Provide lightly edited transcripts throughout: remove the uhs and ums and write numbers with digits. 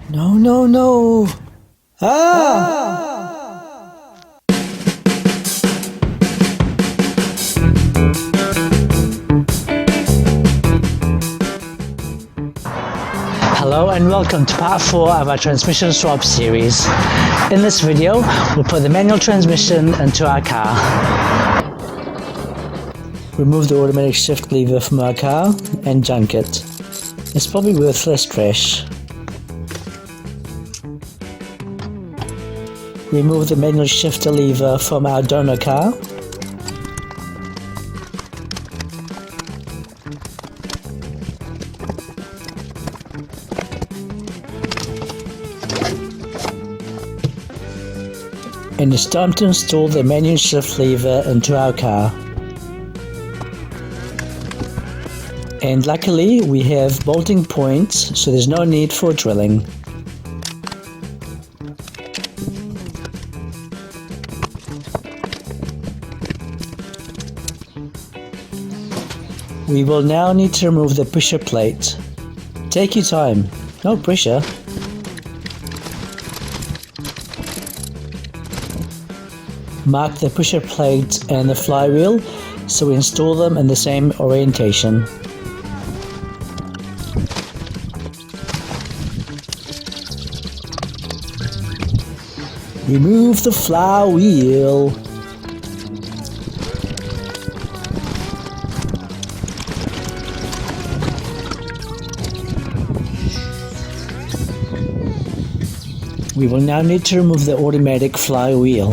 No, no, no. Hello and welcome to part 4 of our transmission swap series. In this video, we'll put the manual transmission into our car. Remove the automatic shift lever from our car and junk it. It's probably worthless trash. Remove the manual shifter lever from our donor car. And it's time to install the manual shift lever into our car. And luckily we have bolting points, so there's no need for drilling. We will now need to remove the pusher plate. Take your time, no pressure. Mark the pusher plate and the flywheel so we install them in the same orientation. Remove the flywheel. We will now need to remove the automatic flywheel.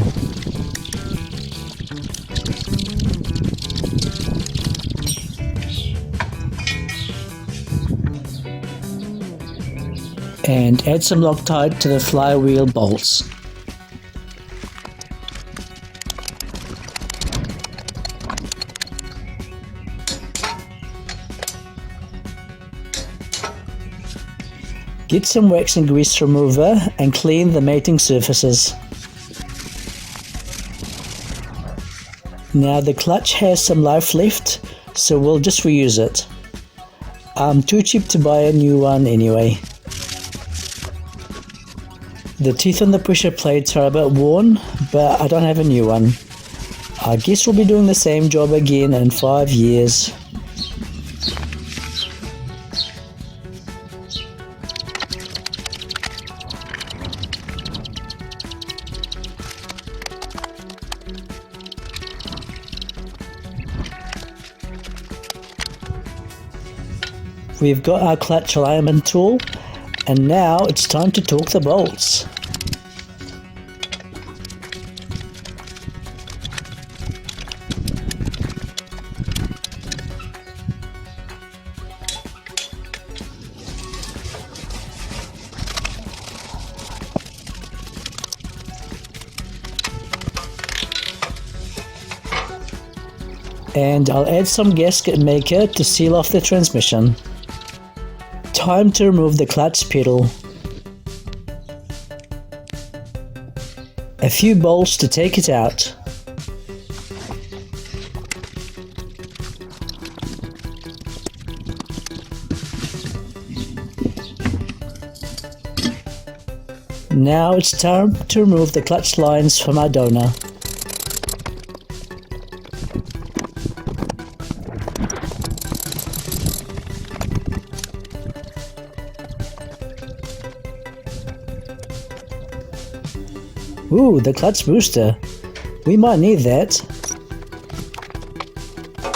And add some Loctite to the flywheel bolts. Get some wax and grease remover and clean the mating surfaces. Now the clutch has some life left, so we'll just reuse it. I'm too cheap to buy a new one anyway. The teeth on the pusher plates are a bit worn, but I don't have a new one. I guess we'll be doing the same job again in 5 years. We've got our clutch alignment tool, and now it's time to torque the bolts. And I'll add some gasket maker to seal off the transmission. Time to remove the clutch pedal. A few bolts to take it out. Now it's time to remove the clutch lines from our donor. Ooh, the clutch booster. We might need that.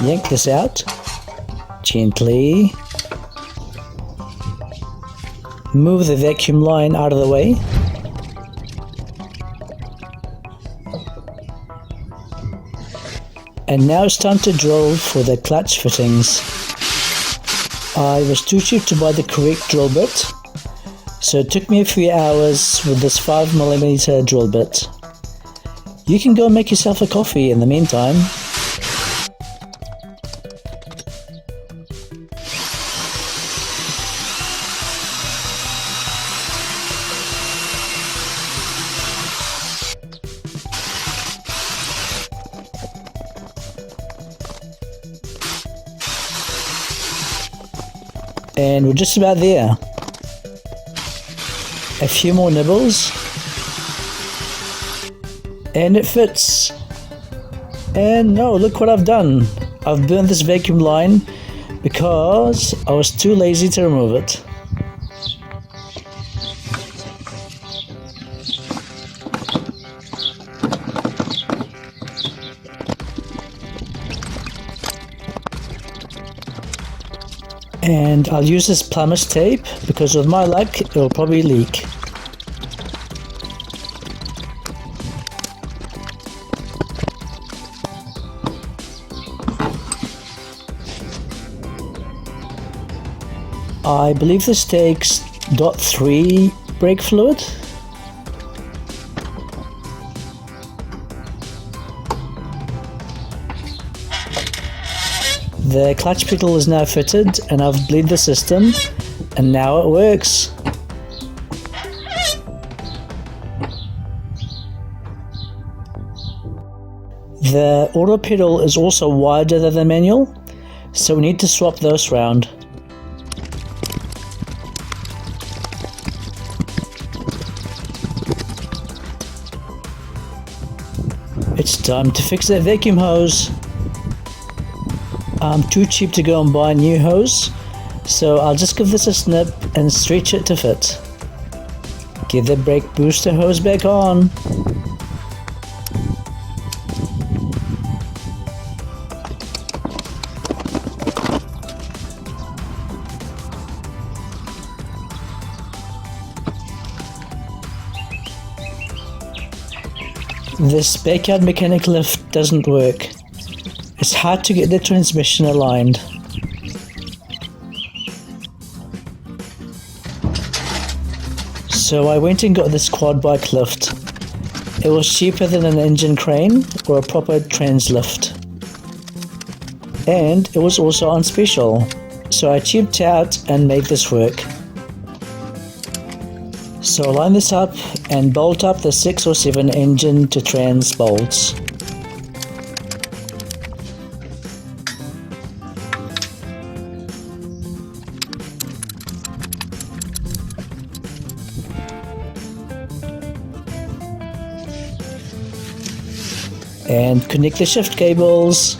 Yank this out. Gently. Move the vacuum line out of the way. And now it's time to drill for the clutch fittings. I was too cheap to buy the correct drill bit, so it took me a few hours with this 5mm drill bit. You can go and make yourself a coffee in the meantime. And we're just about there. A few more nibbles. And it fits. And no, look what I've done. I've burnt this vacuum line because I was too lazy to remove it. And I'll use this plumber's tape because with my luck it'll probably leak. I believe this takes .3 brake fluid. The clutch pedal is now fitted and I've bleed the system and now it works. The auto pedal is also wider than the manual, so we need to swap those round. It's time to fix that vacuum hose. I'm too cheap to go and buy a new hose, so I'll just give this a snip and stretch it to fit. Get the brake booster hose back on. This backyard mechanic lift doesn't work. It's hard to get the transmission aligned. So I went and got this quad bike lift. It was cheaper than an engine crane or a proper trans lift. And it was also on special, so I cheaped out and made this work. So line this up and bolt up the 6 or 7 engine to trans bolts. And connect the shift cables.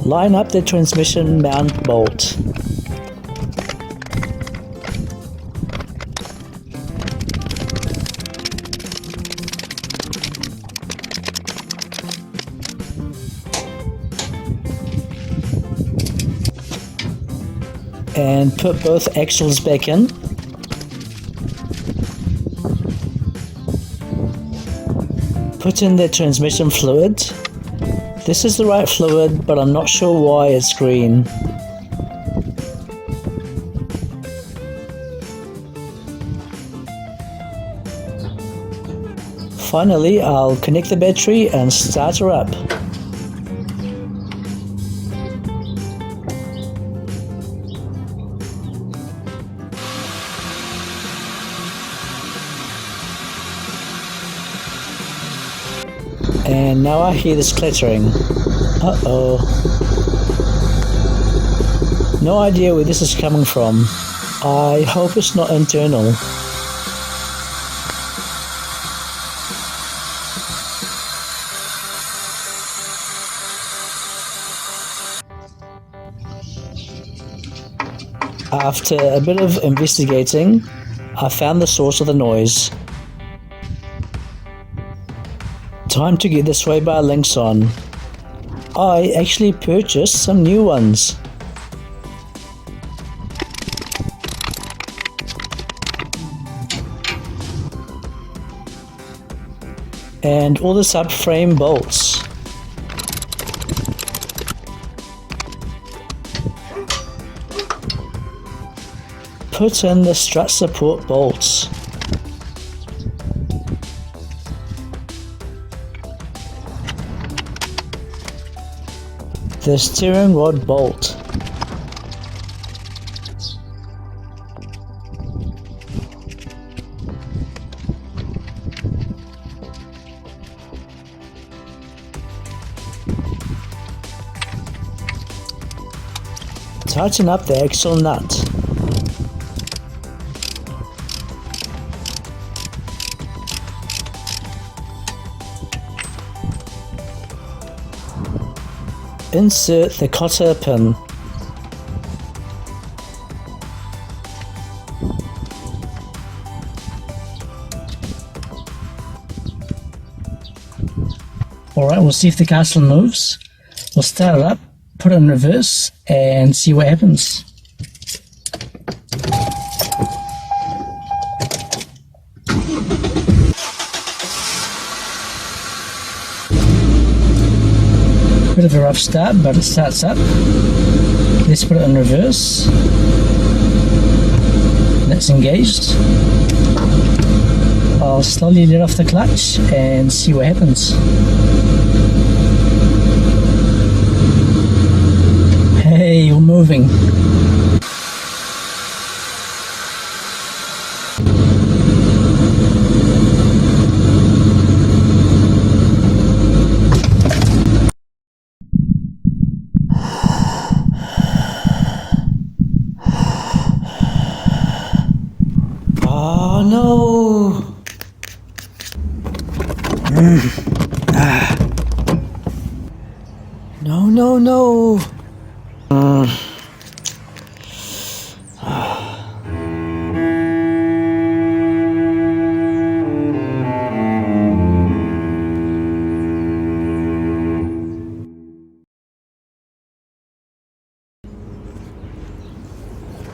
Line up the transmission mount bolt. And put both axles back in. Put in the transmission fluid. This is the right fluid, but I'm not sure why it's green. Finally, I'll connect the battery and start her up. And now I hear this clattering. Uh-oh. No idea where this is coming from. I hope it's not internal. After a bit of investigating, I found the source of the noise. Time to get the sway bar links on. I actually purchased some new ones. And all the subframe bolts. Put in the strut support bolts. The steering rod bolt. tighten up the axle nut. Insert the cotter pin. Alright, we'll see if the castle moves. We'll start it up, put it in reverse, and see what happens. Bit of a rough start, but it starts up. Let's put it in reverse. That's engaged. I'll slowly let off the clutch and see what happens. Hey, you're moving. Oh no! No, no, no!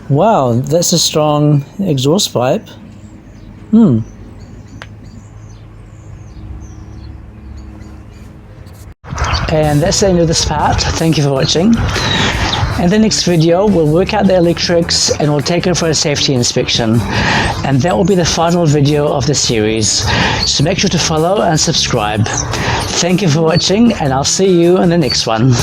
Wow, that's a strong exhaust pipe. And that's the end of this part. Thank you for watching. In the next video, we'll work out the electrics and we'll take it for a safety inspection. And that will be the final video of the series. So make sure to follow and subscribe. Thank you for watching, and I'll see you in the next one.